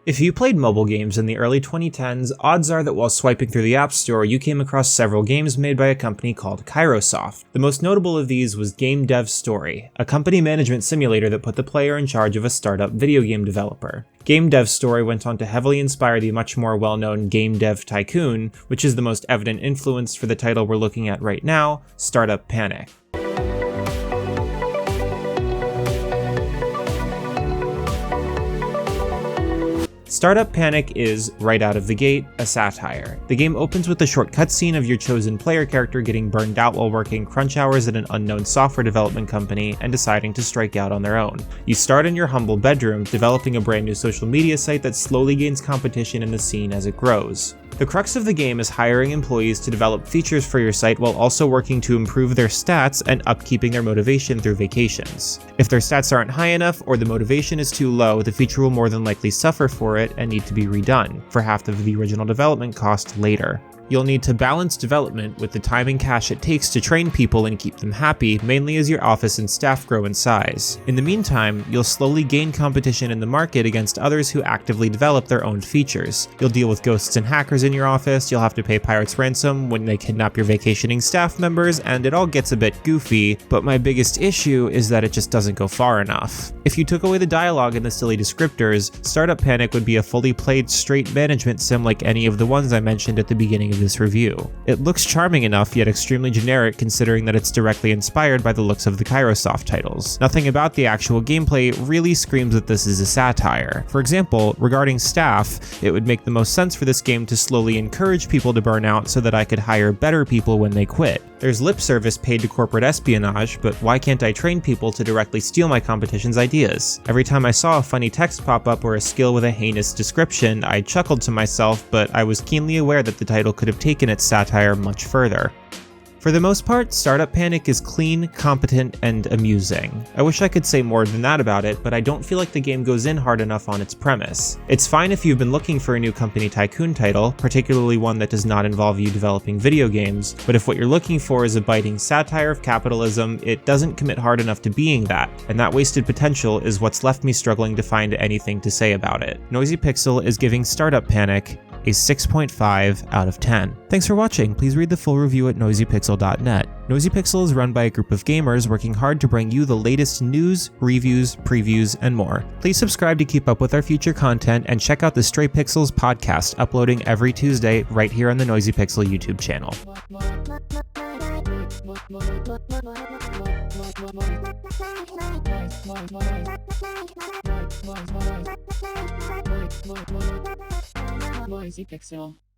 If you played mobile games in the early 2010s, odds are that while swiping through the App Store, you came across several games made by a company called Kairosoft. The most notable of these was Gamedev'S Story, a company management simulator that put the player in charge of a startup video game developer. Gamedev'S Story went on to heavily inspire the much more well-known game Dev Tycoon, which is the most evident influence for the title we're looking at right now, Startup Panic. Startup Panic is, right out of the gate, a satire. The game opens with a short cutscene of your chosen player character getting burned out while working crunch hours at an unknown software development company and deciding to strike out on their own. You start in your humble bedroom, developing a brand new social media site that slowly gains competition in the scene as it grows. The crux of the game is hiring employees to develop features for your site while also working to improve their stats and upkeeping their motivation through vacations. If their stats aren't high enough or the motivation is too low, the feature will more than likely suffer for it and need to be redone, for half of the original development cost later. You'll need to balance development with the time and cash it takes to train people and keep them happy, mainly as your office and staff grow in size. In the meantime, you'll slowly gain competition in the market against others who actively develop their own features. You'll deal with ghosts and hackers in your office, you'll have to pay pirates ransom when they kidnap your vacationing staff members, and it all gets a bit goofy, but my biggest issue is that it just doesn't go far enough. If you took away the dialogue and the silly descriptors, Startup Panic would be a fully played straight management sim like any of the ones I mentioned at the beginning of this review. It looks charming enough, yet extremely generic considering that it's directly inspired by the looks of the Kairosoft titles. Nothing about the actual gameplay really screams that this is a satire. For example, regarding staff, it would make the most sense for this game to slowly encourage people to burn out so that I could hire better people when they quit. There's lip service paid to corporate espionage, but why can't I train people to directly steal my competition's ideas? Every time I saw a funny text pop up or a skill with a heinous description, I chuckled to myself, but I was keenly aware that the title could have taken its satire much further. For the most part, Startup Panic is clean, competent, and amusing. I wish I could say more than that about it, but I don't feel like the game goes in hard enough on its premise. It's fine if you've been looking for a new company tycoon title, particularly one that does not involve you developing video games, but if what you're looking for is a biting satire of capitalism, it doesn't commit hard enough to being that, and that wasted potential is what's left me struggling to find anything to say about it. Noisy Pixel is giving Startup Panic a 6.5 out of 10. Thanks for watching. Please read the full review at noisypixel.net. Noisy Pixel is run by a group of gamers working hard to bring you the latest news, reviews, previews, and more. Please subscribe to keep up with our future content and check out the Stray Pixels podcast, uploading every Tuesday right here on the Noisy Pixel YouTube channel. Noisy Pixel.